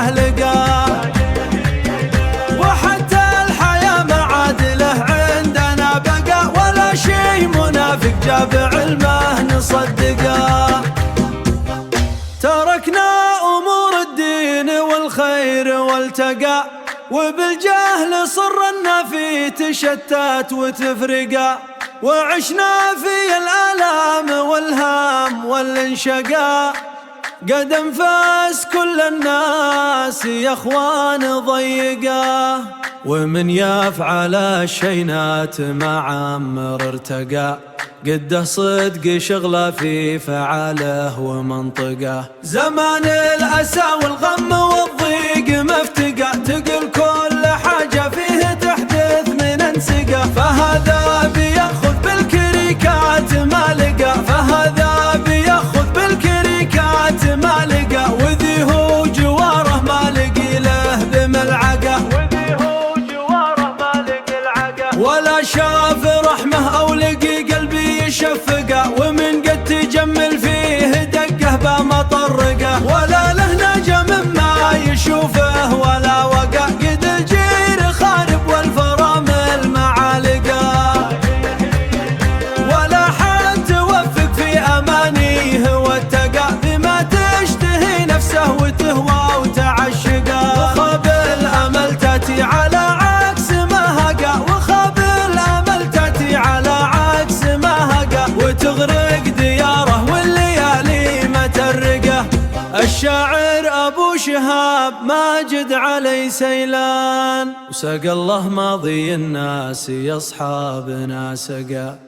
له لقاه. وحتى الحياة معادله عندنا بقى، ولا شي منافق جاب علمه نصدقه. تركنا أمور الدين والخير والتقى، وبالجهل صرنا في تشتات وتفرقة، وعشنا في الآلام والهام والانشقاء. قد انفاس كل الناس يا اخوان ضيقة، ومن يفعل الشينات ما عمر ارتقى. قده صدق شغله في فعاله ومنطقه. زمان الأسى والغم والضيق مفتقة، تقل كل حاجة فيه تحدث من انسقة. فهذا بياخذ بالكريكات ما لقى، فهذا بياخذ بالكريكات ما لقى. وذي هو جواره ما لقي له بملعقة، وذي هو جواره ما لقي العقة. ولا شاف رحمه أو لقي قلبي يشفقه، ومن قد تجمل فيه دقه بمطرقه. ولا له نجا مما يشوفه ولا وقع، قد الجير خارب والفرامل معالقه. ولا حد توفق في أمانيه واتقى، بما تشتهي نفسه وتهوى وتعشقه. وخاب الأمل تأتي على عكس ما هقى، وخاب الأمل تأتي على عكس ما هقى. وتغرق دياره والليالي مترقه. الشاعر أبو شهاب ماجد علي سيلان، وسقى الله ماضي الناس يا أصحابنا سقى.